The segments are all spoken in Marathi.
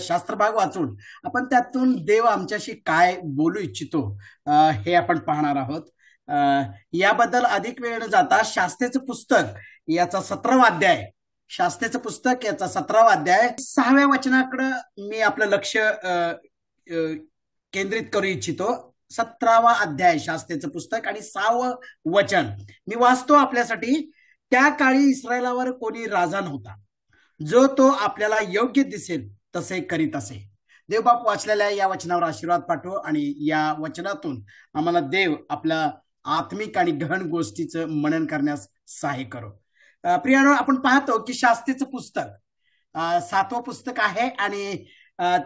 शास्त्र भाग वाचून आपण त्यातून देव आमच्याशी काय बोलू इच्छितो हे आपण पाहणार आहोत. याबद्दल अधिक वेळ न जाता शास्त्रेचं पुस्तक याचा 17वा अध्याय, शास्त्रेचं पुस्तक याचा 17वा अध्याय 6व्या वचनाकडे मी आपलं लक्ष केंद्रित करू इच्छितो. 17वा अध्याय शास्त्रेचं पुस्तक आणि 6वं वचन मी वाचतो आपल्यासाठी. त्या काळी इस्रायलावर कोणी राजा नव्हता, जो तो आपल्याला योग्य दिसेल तसे करीत असे. देवबाप वाचलेल्या या वचनावर आशीर्वाद पाठव आणि या वचनातून आम्हाला देव आपल्या आत्मिक आणि गहन गोष्टीचं मनन करण्यास सहाय्य करो. प्रियानो, आपण पाहतो की शास्त्रेचं पुस्तक 7वं पुस्तक आहे आणि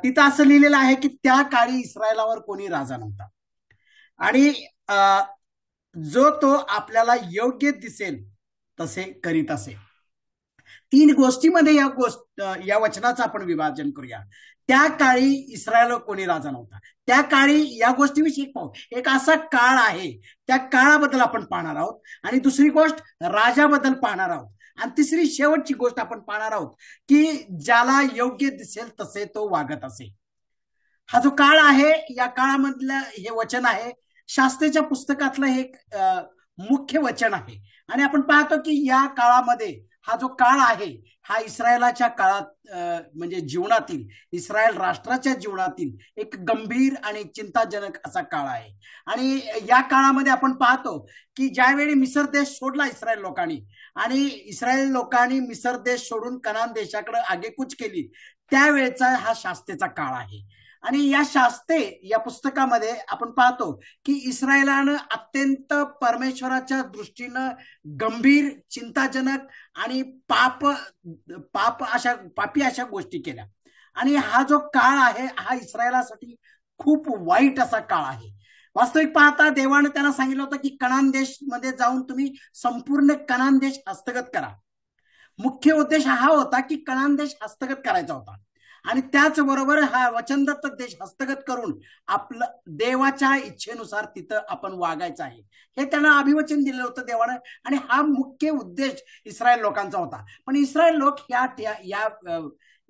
तिथं असं लिहिलेलं आहे की त्या काळी इस्रायलावर कोणी राजा नव्हता आणि जो तो आपल्याला योग्य दिसेल तसे करीत असे. 3 गोष्टीमध्ये या वचनाचं आपण विभाजन करूया. त्या काळी इस्रायलवर कोणी राजा नव्हता. त्या काळी या गोष्टीविषयी पाहू. एक असा काळ आहे, त्या काळाबद्दल आपण पाहणार आहोत. आणि दुसरी गोष्ट राजाबद्दल पाहणार आहोत. आणि तिसरी शेवटची गोष्ट आपण पाहणार आहोत की ज्याला योग्य दिसेल तसे तो वागत असे. हा जो काळ आहे, या काळामधलं हे वचन आहे, शास्त्रेच्या पुस्तकातलं हे मुख्य वचन आहे. आणि आपण पाहतो की या काळामध्ये हा जो काळ आहे हा इस्रायलाच्या काळात म्हणजे जीवनातील, इस्रायल राष्ट्राच्या जीवनातील एक गंभीर आणि चिंताजनक असा काळ आहे. आणि या काळामध्ये आपण पाहतो की ज्यावेळी मिसर देश सोडला इस्रायल लोकांनी आणि इस्रायल लोकांनी मिसर देश सोडून कनान देशाकडे आगेकूच केली, त्यावेळेचा हा शास्त्रेचा काळ आहे. आणि या शास्त्रे या पुस्तकामध्ये आपण पाहतो की इस्रायलानं अत्यंत परमेश्वराच्या दृष्टीनं गंभीर, चिंताजनक आणि पापी अशा गोष्टी केल्या. आणि हा जो काळ आहे हा इस्रायलासाठी खूप वाईट असा काळ आहे. वास्तविक पाहता देवाने त्यांना सांगितलं होतं की कनान देश मध्ये जाऊन तुम्ही संपूर्ण कनान देश हस्तगत करा. मुख्य उद्देश हा होता की कनान देश हस्तगत करायचा होता आणि त्याचबरोबर हा वचनदत्त देश हस्तगत करून आपलं देवाच्या इच्छेनुसार तिथं आपण वागायचं आहे हे त्यांना अभिवचन दिलं होतं देवानं. आणि हा मुख्य उद्देश इस्रायल लोकांचा होता. पण इस्रायल लोक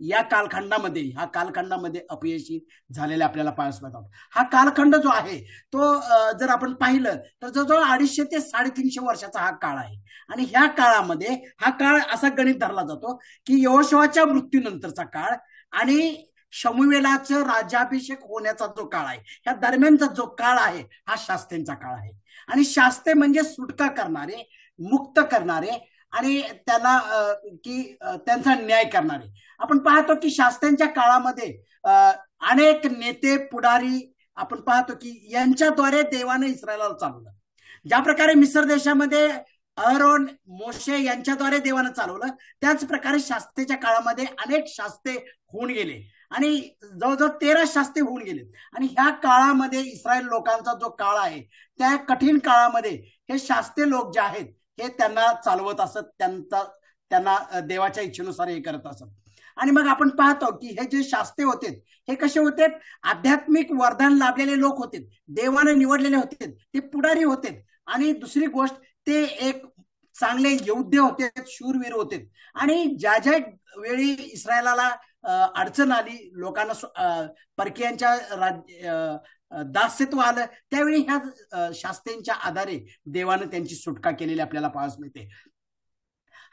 या कालखंडामध्ये अपयशी झालेले आपल्याला पाहायला मिळतात. हा कालखंड जो आहे तो जर आपण पाहिलं तर जवळजवळ 250 ते 350 वर्षाचा हा काळ आहे. आणि ह्या काळामध्ये हा काळ असा गणित धरला जातो की यहोशुआच्या मृत्यूनंतरचा काळ आणि शमूएलाचं राज्याभिषेक होण्याचा जो काळ आहे, या दरम्यानचा जो काळ आहे हा शास्त्रेंचा काळ आहे. आणि शास्त्रे म्हणजे सुटका करणारे, मुक्त करणारे आणि त्याला त्यांचा न्याय करणारे. आपण पाहतो की शास्त्रेंच्या काळामध्ये अनेक नेते, पुढारी आपण पाहतो की यांच्याद्वारे देवाने इस्रायलाला चालवलं. ज्या प्रकारे मिसर देशामध्ये अहरोन, मोशे यांच्याद्वारे देवानं चालवलं, त्याच प्रकारे शास्त्रेच्या काळामध्ये अनेक शास्त्रे होऊन गेले आणि जवळजवळ 13 शास्त्रे होऊन गेले. आणि ह्या काळामध्ये इस्रायल लोकांचा जो काळ आहे त्या कठीण काळामध्ये हे शास्त्रे लोक जे आहेत हे त्यांना चालवत असत, त्यांना देवाच्या इच्छेनुसार हे करत असत. आणि मग आपण पाहतो की हे जे शास्त्रे होते हे कसे होते, आध्यात्मिक वरदान लाभलेले लोक होते, देवाने निवडलेले होते, ते पुढारी होते. आणि दुसरी गोष्ट ते एक चांगले योद्धे होते, शूरवीर होते. आणि ज्या ज्या वेळी इस्रायलाला अडचण आली, लोकांना परकीयांच्या दास्यत्व आलं, त्यावेळी ह्या शास्त्रेंच्या आधारे देवानं त्यांची सुटका केलेली आपल्याला पाहायला मिळते.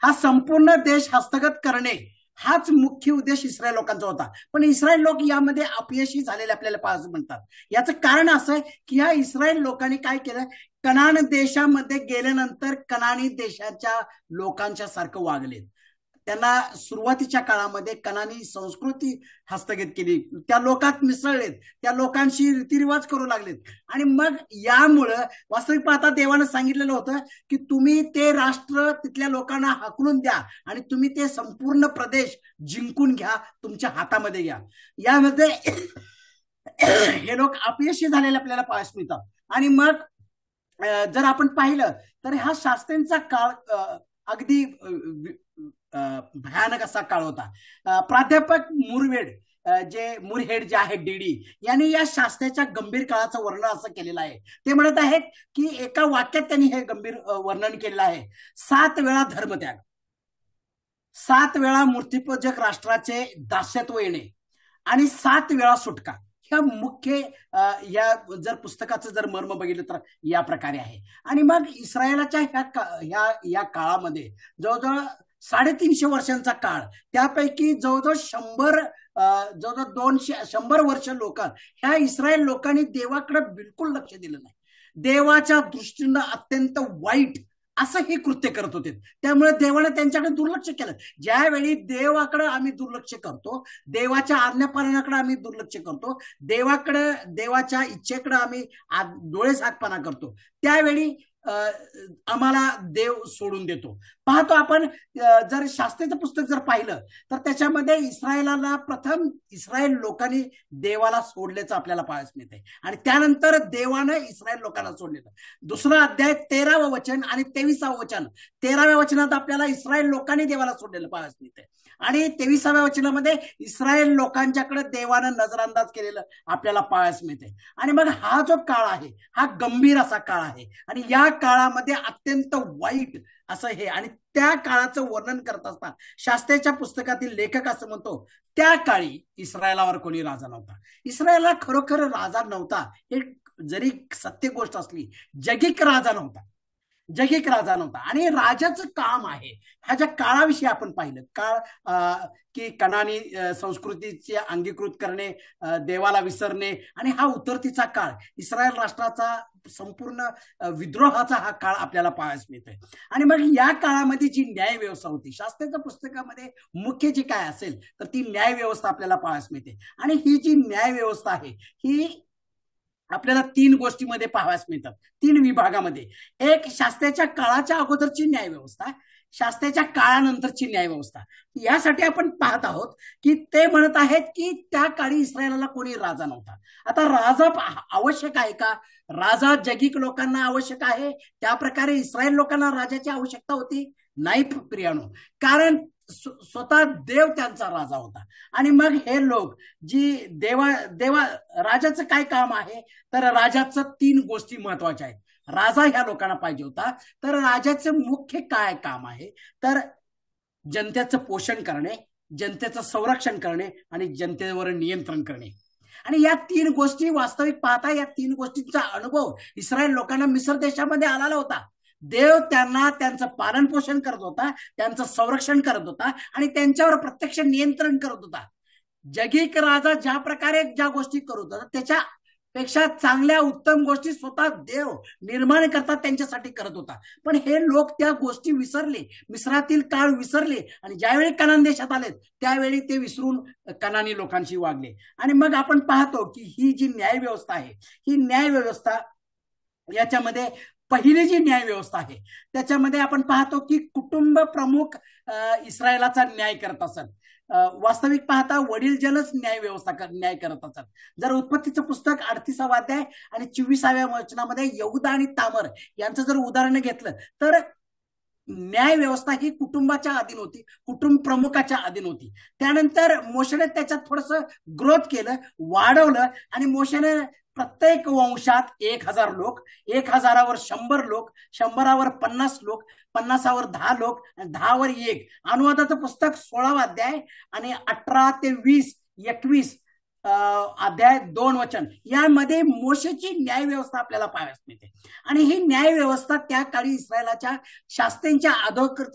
हा संपूर्ण देश हस्तगत करणे हाच मुख्य उद्देश इस्रायल लोकांचा होता. पण इस्रायल लोक यामध्ये अपयशी झालेले आपल्याला पाहायला म्हणतात. याचं कारण असं आहे की ह्या इस्रायल लोकांनी काय केलं, कनान देशामध्ये गेल्यानंतर कनानी देशाच्या लोकांच्या सारखं वागले. त्यांना सुरुवातीच्या काळामध्ये कनानी संस्कृती हस्तगत केली, त्या लोकात मिसळलेत, त्या लोकांशी रीतिरिवाज करू लागलेत. आणि मग यामुळं वास्तविक पाहता देवानं सांगितलेलं होतं की तुम्ही ते राष्ट्र तिथल्या लोकांना हाकलून द्या आणि तुम्ही ते संपूर्ण प्रदेश जिंकून घ्या, तुमच्या हातामध्ये घ्या. यामध्ये हे लोक अपयशी झालेले आपल्याला पाहायला मिळतात. आणि मग जर आपण पाहिलं तर हा शास्त्रेंचा काळ अगदी भयानक असा काळ होता. प्राध्यापक मुरहेड जे आहे डीडी यांनी या शास्त्रेच्या गंभीर काळाचं वर्णन असं केलेलं आहे. ते म्हणत आहेत की एका वाक्यात त्यांनी हे गंभीर वर्णन केलेलं आहे. 7 वेळा धर्मत्याग, 7 वेळा मूर्तिपूजक राष्ट्राचे दास्यत्व येणे आणि 7 वेळा सुटका. ह्या मुख्य या जर पुस्तकाचं जर मर्म बघितलं तर या प्रकारे आहे. आणि मग इस्रायलाच्या या काळामध्ये जवळजवळ 350 वर्षांचा काळ, त्यापैकी जवळजवळ 100 वर्ष लोक ह्या इस्रायल लोकांनी देवाकडे बिलकुल लक्ष दिलं नाही. देवाच्या दृष्टीनं अत्यंत वाईट असं हे कृत्य करत होते. त्यामुळे देवाने त्यांच्याकडे दुर्लक्ष केलं. ज्यावेळी देवाकडे आम्ही दुर्लक्ष करतो, देवाच्या आज्ञापालनाकडे आम्ही दुर्लक्ष करतो, देवाच्या इच्छेकडे आम्ही डोळेझाकपणा करतो, त्यावेळी आम्हाला देव सोडून देतो. पाहतो आपण जर शास्त्रेचं पुस्तक जर पाहिलं तर त्याच्यामध्ये इस्रायल लोकांनी देवाला सोडल्याचं आपल्याला पाहायला मिळते आणि त्यानंतर देवानं इस्रायल लोकांना सोडलेलं. 2 अध्याय 13वं वचन आणि 23वं वचन. 13व्या वचनात आपल्याला इस्रायल लोकांनी देवाला सोडलेलं पाहायला मिळते आणि 23व्या वचनामध्ये इस्रायल लोकांच्याकडे देवानं नजरअंदाज केलेलं आपल्याला पाहायला मिळते. आणि मग हा जो काळ आहे हा गंभीर असा काळ आहे आणि या काळामध्ये अत्यंत वाईट असं हे. आणि त्या काळाचं वर्णन करत असता शास्त्रेच्या पुस्तकातील लेखक असं म्हणतो, त्या काळी इस्रायलावर कोणी राजा नव्हता. इस्रायलला खरोखर राजा नव्हता हे जरी सत्य गोष्ट असली, जगिक राजा नव्हता. आणि राजाचं काम आहे. ह्या ज्या काळाविषयी आपण पाहिलं, काळ की कणानी संस्कृतीचे अंगीकृत करणे, देवाला विसरणे आणि हा उतरतीचा काळ, इस्रायल राष्ट्राचा संपूर्ण विद्रोहाचा हा काळ आपल्याला पाहायला मिळतोय. आणि मग या काळामध्ये जी न्याय व्यवस्था होती, शास्त्राच्या पुस्तकामध्ये मुख्य जी काय असेल तर ती न्याय व्यवस्था आपल्याला पाहायला मिळते. आणि ही जी न्याय व्यवस्था आहे ही आपल्याला 3 गोष्टीमध्ये पाहाव्यास मिळतात, 3 विभागामध्ये. एक शास्त्राच्या काळाच्या अगोदरची न्याय व्यवस्था, शास्त्राच्या काळानंतरची न्याय व्यवस्था. यासाठी आपण पाहत आहोत की ते म्हणत आहेत की त्या काळी इस्रायलला कोणी राजा नव्हता. आता राजा आवश्यक आहे का? राजा जगिक लोकांना आवश्यक आहे, त्या प्रकारे इस्रायल लोकांना राजाची आवश्यकता होती? नाही प्रियानो, कारण स्वतः देव त्यांचा राजा होता. आणि मग हे लोक जी देवा राजाचं काय काम आहे तर राजाचं 3 गोष्टी महत्वाच्या आहेत. राजा ह्या लोकांना पाहिजे होता, तर राजाचं मुख्य काय काम आहे तर जनतेचं पोषण करणे, जनतेचं संरक्षण करणे आणि जनतेवर नियंत्रण करणे. आणि या 3 गोष्टी वास्तविक पाहता या 3 गोष्टींचा अनुभव इस्रायल लोकांना मिस्र देशामध्ये आलेला होता. देव त्यांना त्यांचं पालन पोषण करत होता, त्यांचं संरक्षण करत होता आणि त्यांच्यावर प्रत्यक्ष नियंत्रण करत होता. जगिक राजा ज्या प्रकारे ज्या गोष्टी करत होता त्याच्यापेक्षा चांगल्या उत्तम गोष्टी स्वतः देव निर्माण करतात त्यांच्यासाठी करत होता. पण हे लोक त्या गोष्टी विसरले, मिस्रातील काळ विसरले आणि ज्यावेळी कनान देशात आले त्यावेळी ते विसरून कनानी लोकांशी वागले. आणि मग आपण पाहतो की ही जी न्याय व्यवस्था आहे, ही न्याय व्यवस्था याच्यामध्ये पहिली जी न्याय व्यवस्था आहे त्याच्यामध्ये आपण पाहतो की कुटुंब प्रमुख इस्रायलाचा न्याय करत असत. वास्तविक पाहता वडीलजनच न्याय करत असत. जर उत्पत्तीचं पुस्तक 38वा अध्याय आणि 24व्या वचनामध्ये यहूदा आणि तामर यांचं जर उदाहरण घेतलं तर न्याय व्यवस्था ही कुटुंबाच्या अधीन होती, कुटुंब प्रमुखाच्या अधीन होती. त्यानंतर मोशेने त्याच्यात थोडंसं ग्रोथ केलं, वाढवलं आणि मोशेने प्रत्येक वंशात 1000 लोक, 1000वर 100 लोक, 100वर 50 लोक, 50वर 10 लोक, 10वर 1. अनुवादाचं पुस्तक 16वा अध्याय आणि 18 ते 20, 21 अध्याय 2 वचन यामध्ये मोशेची न्याय व्यवस्था आपल्याला पाहायला मिळते. आणि ही न्याय व्यवस्था त्या काळी इस्रायलाच्या शास्त्रेच्या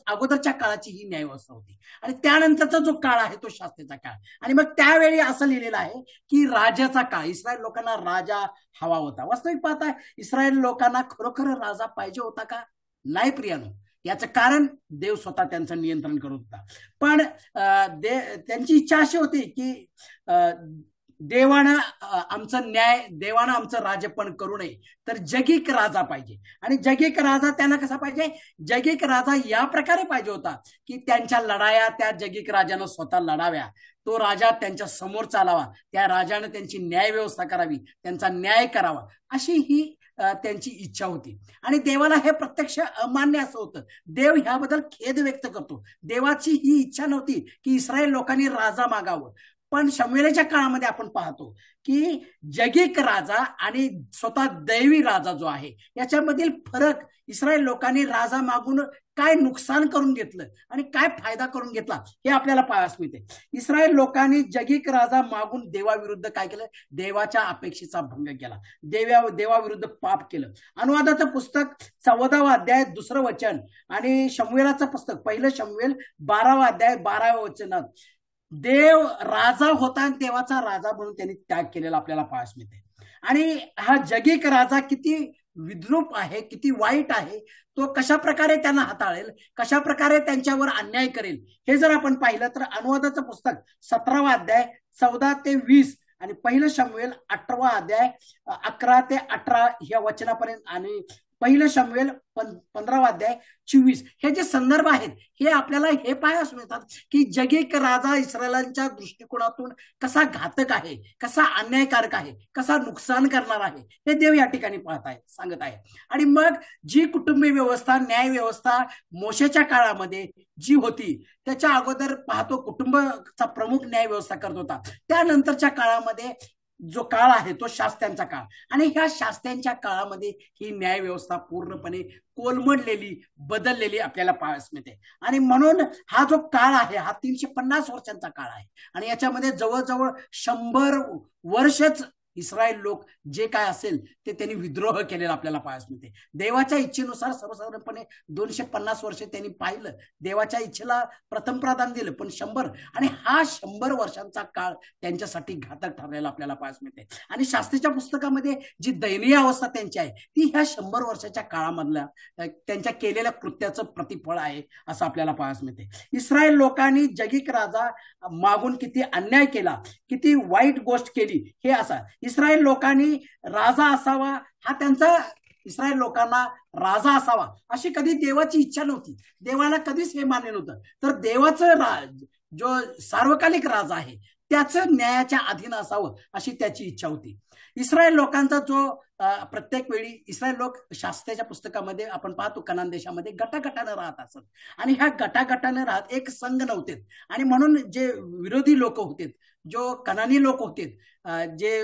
अगोदरच्या काळाची ही न्याय व्यवस्था होती. आणि त्यानंतरचा जो काळ आहे तो शास्त्रेचा काळ. आणि मग त्यावेळी असं लिहिलेलं आहे की राजाचा काळ, इस्रायल लोकांना राजा हवा होता. वास्तविक पाहता इस्रायल लोकांना खरोखर राजा पाहिजे होता का? नाही प्रियानो. याचं कारण देव स्वतः त्यांचं नियंत्रण करत होता. पण त्यांची इच्छा अशी होती की देवानं आमचं राजेपण करू नये, तर जगिक राजा पाहिजे. आणि जगिक राजा त्यांना कसा पाहिजे? जगिक राजा या प्रकारे पाहिजे होता की त्यांच्या लढाया त्या जगिक राजानं स्वतः लढाव्या, तो राजा त्यांच्या समोर चालावा, त्या राजानं त्यांची न्याय व्यवस्था करावी, त्यांचा न्याय करावा, अशी ही त्यांची इच्छा होती. आणि देवाला हे प्रत्यक्ष अमान्य असं होतं. देव ह्याबद्दल खेद व्यक्त करतो. देवाची ही इच्छा नव्हती की इस्रायल लोकांनी राजा मागावं, पण शमूएलाच्या काळामध्ये आपण पाहतो की जगिक राजा आणि स्वतः दैवी राजा जो आहे याच्यामधील फरक, इस्रायल लोकांनी राजा मागून काय नुकसान करून घेतलं आणि काय फायदा करून घेतला हे आपल्याला पाहायला मिळते. इस्रायल लोकांनी जगिक राजा मागून देवाविरुद्ध काय केलं? देवाच्या अपेक्षेचा भंग केला, देवाविरुद्ध पाप केलं. अनुवादाचं पुस्तक 14वा अध्याय 2रं वचन आणि शमूएलाचं पुस्तक 1 शमूएल 12वा अध्याय 12व्या वचनात देव राजा होता आणि देवाचा राजा म्हणून त्यांनी त्याग केलेला आपल्याला पाहायला मिळते. आणि हा जगिक राजा किती विद्रूप आहे, किती वाईट आहे, तो कशा प्रकारे त्यांना हाताळेल, कशा प्रकारे त्यांच्यावर अन्याय करेल हे जर आपण पाहिलं तर अनुवादाचं पुस्तक 17वा अध्याय 14 ते 20 आणि 1 शमूएल 18वा अध्याय 11 ते 18 या वचनापर्यंत आणि 1 शमूएल 15वा अध्याय 24 हे जे संदर्भ आहेत हे आपल्याला हे पाहायला मिळतात की जगिक राजा इस्रायलांच्या दृष्टिकोनातून कसा घातक आहे, कसा अन्यायकारक आहे, कसा नुकसान करणार आहे हे देव या ठिकाणी सांगत आहे. आणि मग जी कुटुंबीय व्यवस्था, न्याय व्यवस्था मोशेच्या काळामध्ये जी होती त्याच्या अगोदर पाहतो कुटुंबाचा प्रमुख न्याय व्यवस्था करत होता. त्यानंतरच्या काळामध्ये जो काळ आहे तो शास्त्यांचा काळ, आणि ह्या शास्त्यांच्या काळामध्ये ही न्याय व्यवस्था पूर्णपणे कोलमडलेली, बदललेली आपल्याला पाहायला मिळते. आणि म्हणून हा जो काळ आहे हा 350 वर्षांचा काळ आहे आणि याच्यामध्ये जवळजवळ 100 वर्षच इस्रायल लोक जे काय असेल ते त्यांनी विद्रोह केलेला आपल्याला पाहायला मिळते. देवाच्या इच्छेनुसार सर्वसाधारणपणे 250 वर्ष त्यांनी पाहिलं, देवाच्या इच्छेला प्रथम प्राधान्य दिलं, पण 100 आणि हा 100 वर्षांचा काळ त्यांच्यासाठी घातक ठरलेला आपल्याला पाहायला मिळते. आणि शास्त्रीच्या पुस्तकामध्ये जी दयनीय अवस्था त्यांची आहे ती ह्या 100 वर्षाच्या काळामधल्या त्यांच्या केलेल्या कृत्याचं प्रतिफळ आहे असं आपल्याला पाहायला मिळते. इस्रायल लोकांनी जगिक राजा मागून किती अन्याय केला, किती वाईट गोष्ट केली हे असा. इस्रायल लोकांनी राजा असावा हा त्यांचा, इस्रायल लोकांना राजा असावा अशी कधी देवाची इच्छा नव्हती, देवाला कधीच हे मान्य नव्हतं. तर देवाचं जो सार्वकालिक राजा आहे त्याचं न्यायाच्या अधीन असावं अशी त्याची इच्छा होती. इस्रायल लोकांचा जो प्रत्येक वेळी इस्रायल लोक शास्त्राच्या पुस्तकामध्ये आपण पाहतो कनान देशामध्ये गटागटानं राहत असत आणि ह्या गटागटानं राहत एक संघ नव्हते. आणि म्हणून जे विरोधी लोक होते, जो कनानी लोक होते, जे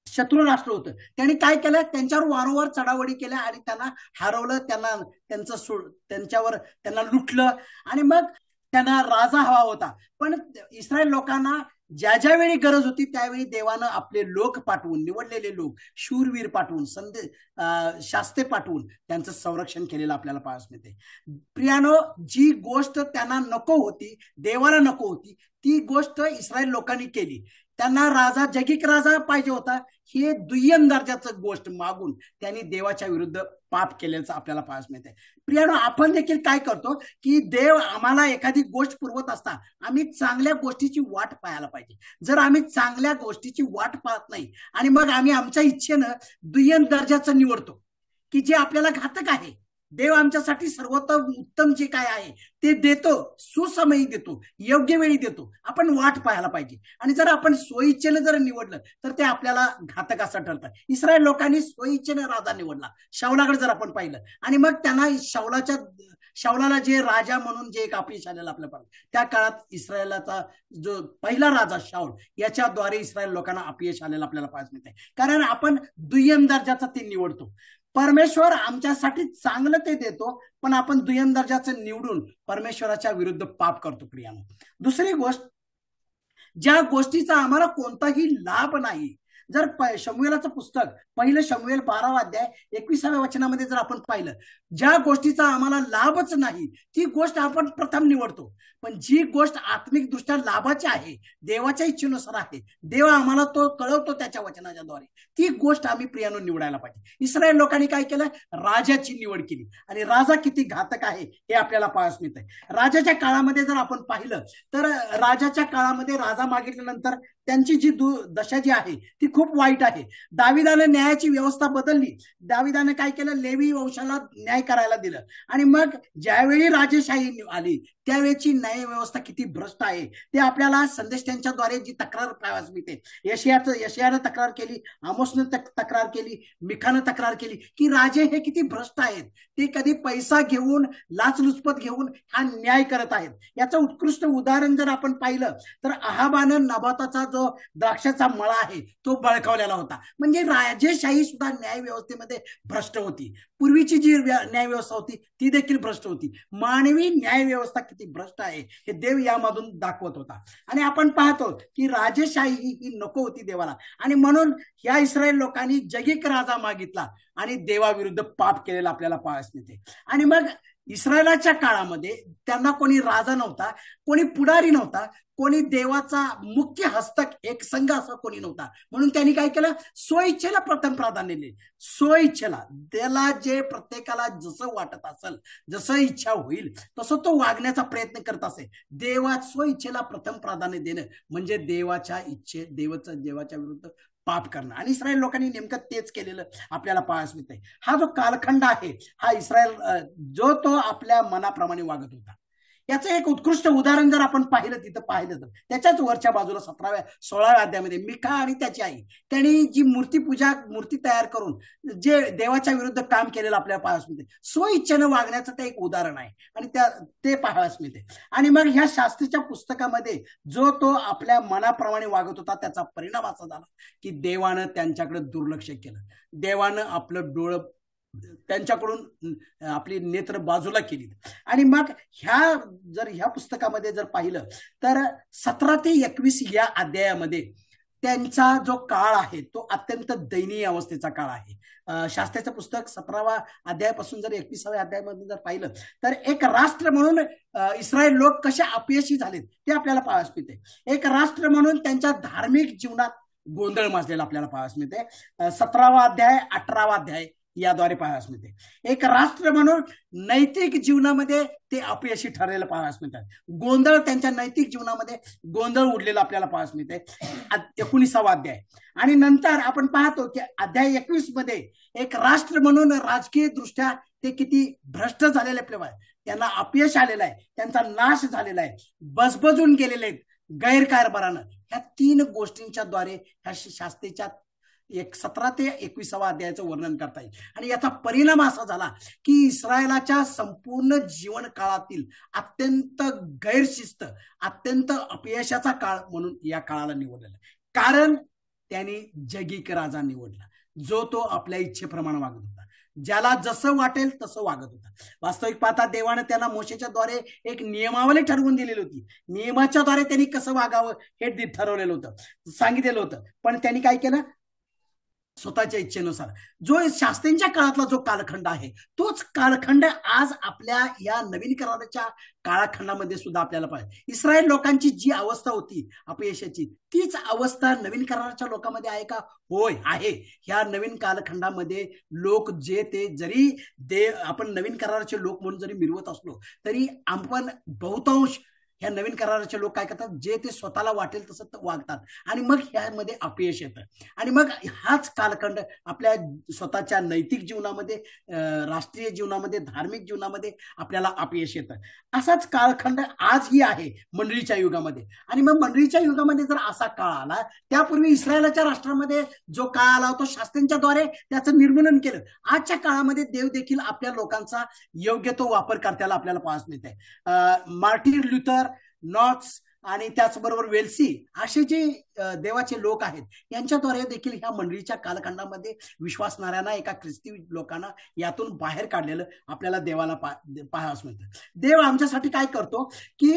शत्रू राष्ट्र होतं, त्यांनी काय केलं? त्यांच्यावर वारंवार चढावडी केल्या आणि त्यांना हरवलं, त्यांना लुटलं आणि मग त्यांना राजा हवा होता. पण इस्रायल लोकांना ज्या ज्या वेळी गरज होती त्यावेळी देवानं आपले लोक पाठवून, निवडलेले लोक, शूरवीर पाठवून, शास्त्रे पाठवून त्यांचं संरक्षण केलेलं आपल्याला पाहायला मिळते. प्रियानो, जी गोष्ट त्यांना नको होती, देवाला नको होती, ती गोष्ट इस्रायल लोकांनी केली. त्यांना राजा, जगिक राजा पाहिजे होता, हे दुय्यम दर्जाचं गोष्ट मागून त्यांनी देवाच्या विरुद्ध पाप केल्याचं आपल्याला पाहायला मिळते. प्रियानो, आपण देखील काय करतो की देव आम्हाला एखादी गोष्ट पुरवत असता आम्ही चांगल्या गोष्टीची वाट पाहायला पाहिजे. जर आम्ही चांगल्या गोष्टीची वाट पाहत नाही आणि मग आम्ही आमच्या इच्छेनं दुय्यम दर्जाचं निवडतो की जे आपल्याला घातक आहे, देव आमच्यासाठी सर्वोत्तम उत्तम जे काय आहे ते देतो, सुसमयी देतो, योग्य वेळी देतो, आपण वाट पाहायला पाहिजे. आणि जर आपण स्वइच्छेनं जर निवडलं तर ते आपल्याला घातक असं ठरतं. इस्रायल लोकांनी स्वइच्छेनं राजा निवडला, शाऊलाकडे जर आपण पाहिलं, आणि मग त्यांना शाऊलाला जे राजा म्हणून जे एक अपयश आलेलं आपल्या पाहिजे, त्या काळात इस्रायलाचा जो पहिला राजा शाऊल याच्याद्वारे इस्रायल लोकांना अपयश आलेलं आपल्याला पाहायला मिळते. कारण आपण दुय्यम दर्जाचा ते निवडतो. परमेश्वर आमच्यासाठी चांगलं ते देतो, पण आपण दुय्यम दर्जाचं निवडून परमेश्वराच्या विरुद्ध पाप करतो. प्रियानो, दुसरी गोष्ट, ज्या गोष्टीचा आम्हाला कोणताही लाभ नाही, जर शमूएलाचं पुस्तक 1 शमूएल 12वा अध्याय 21व्या वचनामध्ये जर आपण पाहिलं, ज्या गोष्टीचा आम्हाला लाभच नाही ती गोष्ट आपण प्रथम निवडतो. पण जी गोष्ट आत्मिक दृष्ट्या लाभाची आहे, देवाच्या इच्छेनुसार आहे, देव आम्हाला तो कळवतो त्याच्या वचनाच्या द्वारे, ती गोष्ट आम्ही प्रियानो निवडायला पाहिजे. इस्रायल लोकांनी काय केलं? राजाची निवड केली. आणि राजा किती घातक आहे हे आपल्याला पाहायला मिळतंय. राजाच्या काळामध्ये जर आपण पाहिलं तर राजाच्या काळामध्ये राजा मागितल्यानंतर त्यांची जी दशा जी आहे ती खूप वाईट आहे. दाविदाने न्यायाची व्यवस्था बदलली. दाविदाने काय केलं, लेवी वंशाला न्याय करायला दिलं. आणि मग ज्यावेळी राजेशाही आली त्यावेळेची न्याय व्यवस्था किती भ्रष्ट आहे ते आपल्याला संदेश त्यांच्याद्वारे जी तक्रार पाहायला मिळते. यशयानं तक्रार केली, आमोसनं तक्रार केली, मिखानं तक्रार केली की राजे हे किती भ्रष्ट आहेत. ते कधी पैसा घेऊन, लाचलुचपत घेऊन हा न्याय करत आहेत. याचं उत्कृष्ट उदाहरण जर आपण पाहिलं तर अहाबानं नबाताचा जो द्राक्षाचा मळा आहे तो बळकावलेला होता. म्हणजे राजेशाही सुद्धा न्याय व्यवस्थेमध्ये भ्रष्ट होती. पूर्वीची जी न्याय व्यवस्था होती ती देखील भ्रष्ट होती. मानवी न्याय व्यवस्था किती भ्रष्ट आहे हे देव यामधून दाखवत होता. आणि आपण पाहतो की राजेशाही ही नको होती देवाला. आणि म्हणून या इस्रायल लोकांनी जगिक राजा मागितला आणि देवाविरुद्ध पाप केलेला आपल्याला पाहायला मिळते. आणि मग इस्रायलाच्या काळामध्ये त्यांना कोणी राजा नव्हता, कोणी पुढारी नव्हता, कोणी देवाचा मुख्य हस्तक एक संघ असा कोणी नव्हता. म्हणून त्यांनी काय केलं, स्वइच्छेला प्रथम प्राधान्य दिले. स्वइच्छेला त्याला जे प्रत्येकाला जसं वाटत असेल, जसं इच्छा होईल तसं तो वागण्याचा प्रयत्न करत असे. स्वइच्छेला प्रथम प्राधान्य देणं म्हणजे देवाच्या विरुद्ध पाप करणं. आणि इस्रायल लोकांनी नेमकं तेच केलेलं आपल्याला पाहायला मिळतंय. हा जो कालखंड आहे हा इस्रायल जो तो आपल्या मनाप्रमाणे वागत होता. याचं एक उत्कृष्ट उदाहरण जर आपण पाहिलं तर त्याच्याच वरच्या बाजूला 16व्या अध्यायामध्ये मिका आणि त्याची आई त्यांनी जी मूर्ती तयार करून जे देवाच्या विरुद्ध काम केलेलं आपल्याला पाहायला मिळते. स्वइच्छेनं वागण्याचं ते एक उदाहरण आहे आणि ते पाहायला मिळते. आणि मग ह्या शास्त्रीच्या पुस्तकामध्ये जो तो आपल्या मनाप्रमाणे वागत होता त्याचा परिणाम असा झाला की देवानं त्यांच्याकडे दुर्लक्ष केलं. देवानं आपलं डोळं त्यांच्याकडून आपली नेत्र बाजूला केली. आणि मग ह्या पुस्तकामध्ये जर पाहिलं तर 17 ते 21 या अध्यायामध्ये त्यांचा जो काळ आहे तो अत्यंत दयनीय अवस्थेचा काळ आहे. शास्त्राचं पुस्तक 17व्या अध्यायापासून जर 21व्या अध्यायामध्ये जर पाहिलं तर एक राष्ट्र म्हणून इस्रायल लोक कसे अपयशी झालेत ते आपल्याला पाहायला मिळते. एक राष्ट्र म्हणून त्यांच्या धार्मिक जीवनात गोंधळ माजलेला आपल्याला पाहायला मिळते. 17वा अध्याय 18वा अध्याय याद्वारे पाहायला मिळते. एक राष्ट्र म्हणून नैतिक जीवनामध्ये ते अपयशी ठरलेलं पाहायला मिळतात. गोंधळ त्यांच्या नैतिक जीवनामध्ये गोंधळ उडलेला आपल्याला पाहायला मिळते. 19वा अध्याय. आणि नंतर आपण पाहतो की अध्याय 21 मध्ये एक राष्ट्र म्हणून राजकीय दृष्ट्या ते किती भ्रष्ट झालेले आपल्याला, त्यांना अपयश आलेलं आहे, त्यांचा नाश झालेला आहे, बजबजून गेलेले आहेत गैरकारभारानं. ह्या 3 गोष्टींच्या द्वारे ह्या शास्त्रीच्या 17 ते 21वा अध्यायाचं वर्णन करता येईल. आणि याचा परिणाम असा झाला की इस्रायलाच्या संपूर्ण जीवन काळातील अत्यंत गैरशिस्त, अत्यंत अपयशाचा काळ म्हणून या काळाला निवडलेला. कारण त्यांनी जगिक राजा निवडला जो तो आपल्या इच्छेप्रमाणे वागत होता, ज्याला जसं वाटेल तसं वागत होता. वास्तविक पाहता देवाने त्यांना मोशेच्या द्वारे एक नियमावली ठरवून दिलेली होती. नियमाच्या द्वारे त्यांनी कसं वागावं हे ठरवलेलं होतं, सांगितलेलं होतं. पण त्यांनी काय केलं, स्वतःच्या इच्छेनुसार. जो शास्त्रींच्या काळातला जो कालखंड आहे तोच कालखंड आज आपल्या या नवीन कराराच्या काळखंडामध्ये सुद्धा आपल्याला पाहिजे. इस्रायल लोकांची जी अवस्था होती अपयशाची तीच अवस्था नवीन कराराच्या लोकांमध्ये आहे का? होय, आहे. ह्या नवीन कालखंडामध्ये लोक जे ते जरी आपण नवीन कराराचे लोक म्हणून जरी मिरवत असलो तरी आपण बहुतांश ह्या नवीन कराराचे लोक काय करतात, जे ते स्वतःला वाटेल तसं वागतात आणि मग ह्यामध्ये अपयश येतं. आणि मग हाच कालखंड आपल्या स्वतःच्या नैतिक जीवनामध्ये, राष्ट्रीय जीवनामध्ये, धार्मिक जीवनामध्ये आपल्याला अपयश येतं. असाच कालखंड आजही आहे मंडळीच्या युगामध्ये. आणि मग मंडळीच्या युगामध्ये जर असा काळ आला, त्यापूर्वी इस्रायलाच्या राष्ट्रामध्ये जो काळ आला होता शास्त्रींच्या द्वारे त्याचं निर्मूलन केलं. आजच्या काळामध्ये देव देखील आपल्या लोकांचा योग्य तो वापर करताना आपल्याला पाहायला मिळते. मार्टिन लुथर, नॉक्स आणि त्याचबरोबर वेल्सी असे जे देवाचे लोक आहेत यांच्याद्वारे देखील ह्या मंडळीच्या कालखंडामध्ये विश्वासणाऱ्यांना, एका ख्रिस्ती लोकांना यातून बाहेर काढलेलं आपल्याला देवाला पाहायला मिळतं. देव आमच्यासाठी काय करतो की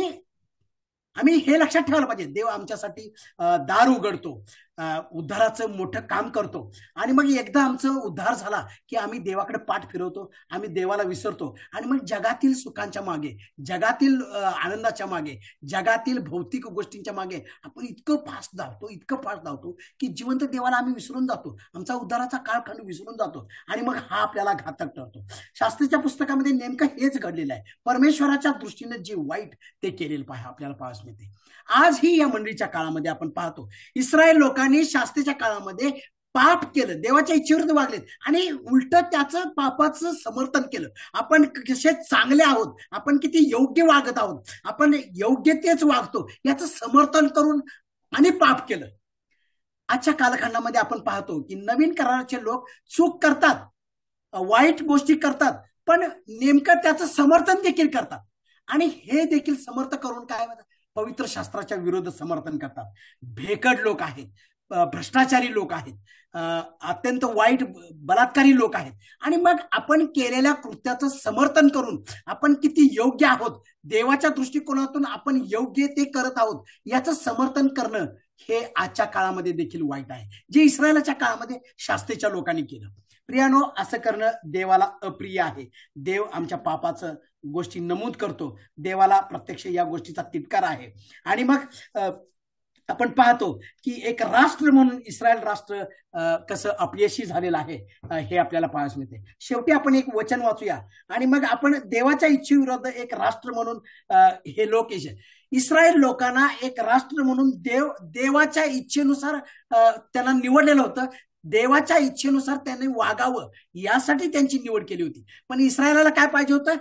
आम्ही हे लक्षात ठेवायला पाहिजे, देव आमच्यासाठी दार उघडतो. उद्धाराचं मोठं काम करतो आणि मग एकदा आमचं उद्धार झाला की आम्ही देवाकडे पाठ फिरवतो, आम्ही देवाला विसरतो आणि मग जगातील सुखांच्या मागे, जगातील आनंदाच्या मागे, जगातील भौतिक गोष्टींच्या मागे आपण इतकं फास्ट धावतो की जिवंत देवाला आम्ही विसरून जातो, आमचा उद्धाराचा काळखंड विसरून जातो आणि मग हा आपल्याला घातक ठरतो. शास्त्रीच्या पुस्तकामध्ये नेमकं हेच घडलेलं आहे. परमेश्वराच्या दृष्टीने जे वाईट ते केलेलं आपल्याला पाहायला मिळते. आजही या मंडळीच्या काळामध्ये आपण पाहतो इस्रायल लोकांनी शास्त्रीच्या काळामध्ये पाप केलं, देवाच्या इच्छेविरुद्ध वागलेत आणि उलट त्याचं पापाचं समर्थन केलं. आपण कसे चांगले आहोत, आपण किती योग्य वागत आहोत, आपण योग्य तेच वागतो याचं समर्थन करून आणि पाप केलं. आजच्या कालखंडामध्ये आपण पाहतो की नवीन कराराचे लोक चूक करतात, वाईट गोष्टी करतात, पण नेमकं त्याचं समर्थन देखील करतात आणि हे देखील समर्थन करून काय पवित्र शास्त्राच्या विरोध समर्थन करतात. भेकड लोक आहेत, भ्रष्टाचारी लोक आहेत, अत्यंत वाईट बलात्कारी लोक आहेत आणि मग आपण केलेल्या कृत्याचं समर्थन करून आपण किती योग्य आहोत, देवाच्या दृष्टिकोनातून आपण योग्य ते करत आहोत याचं समर्थन करणं हे आजच्या काळामध्ये देखील वाईट आहे, जे इस्रायलच्या काळामध्ये शास्त्रीच्या लोकांनी केलं. प्रियानो, असं करणं देवाला अप्रिय आहे. देव आमच्या पापाचं गोष्टी नमूद करतो, देवाला प्रत्यक्ष या गोष्टीचा तिटकार आहे. आणि मग आपण पाहतो की एक राष्ट्र म्हणून इस्रायल राष्ट्र कसं अपयशी झालेलं आहे हे आपल्याला पाहायला मिळते. शेवटी आपण एक वचन वाचूया आणि मग आपण देवाच्या इच्छेविरुद्ध एक राष्ट्र म्हणून हे लोक इस्रायल लोकांना एक राष्ट्र म्हणून देवाच्या इच्छेनुसार त्यांना निवडलेलं होतं. देवाच्या इच्छेनुसार त्यांनी वागावं यासाठी त्यांची निवड केली होती. पण इस्रायलाला काय पाहिजे होतं?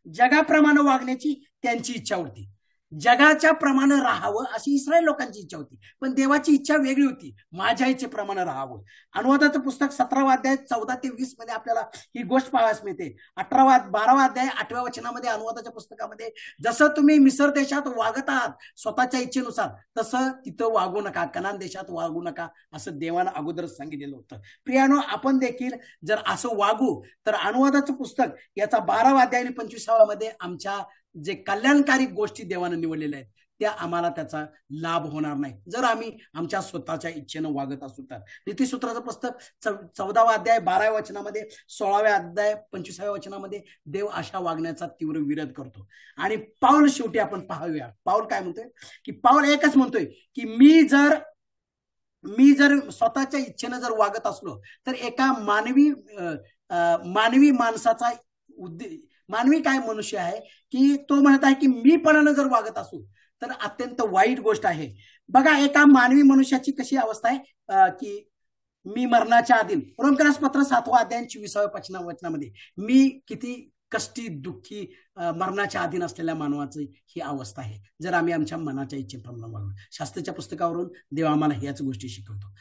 जगाप्रमाणे वागण्याची त्यांची इच्छा होती, जगाच्या प्रमाणे राहावं अशी इस्रायल लोकांची इच्छा होती. पण देवाची इच्छा वेगळी होती, माझ्या इच्छेप्रमाणे राहावं. अनुवादाचं पुस्तक 17वा अध्याय 14 ते 20 मध्ये आपल्याला ही गोष्ट पाहायला मिळते. 12वा अध्याय 8व्या वचनामध्ये अनुवादाच्या पुस्तकामध्ये जसं तुम्ही मिस्र देशात वागत आहात स्वतःच्या इच्छेनुसार तसं तिथं वागू नका, कनान देशात वागू नका असं देवानं अगोदरच सांगितलेलं होतं. प्रियानो, आपण देखील जर असं वागू तर अनुवादाचं पुस्तक याचा 12वा अध्याय आणि 25व्या मध्ये आमच्या जे कल्याणकारी गोष्टी देवानं निवडलेल्या आहेत त्या आम्हाला त्याचा लाभ होणार नाही जर आम्ही आमच्या स्वतःच्या इच्छेनं वागत असू तर. नीतिसूत्राचं पुस्तक 14वा अध्याय 12व्या वचनामध्ये, 16व्या अध्याय 25व्या वचनामध्ये देव अशा वागण्याचा तीव्र विरोध करतो. आणि पाऊल शेवटी आपण पाहूया, पाऊल काय म्हणतोय की पाऊल एकच म्हणतोय की मी जर स्वतःच्या इच्छेनं जर वागत असलो तर एका मानवी माणसाचा मानवी काय मनुष्य आहे की तो म्हणत आहे की मीपणानं जर वागत असू तर अत्यंत वाईट गोष्ट आहे. बघा, एका मानवी मनुष्याची कशी अवस्था आहे की मी मरणाच्या आधी, रोमकरास पत्र 7वा अध्याय 24व्या वचनामध्ये मी किती कष्टी दुःखी मरणाच्या अधीन असलेल्या मानवाची ही अवस्था आहे जर आम्ही आमच्या मनाच्या इच्छेप्रमाणे वागलो. शास्त्राच्या पुस्तकावरून देव आम्हाला ह्याच गोष्टी शिकवतो.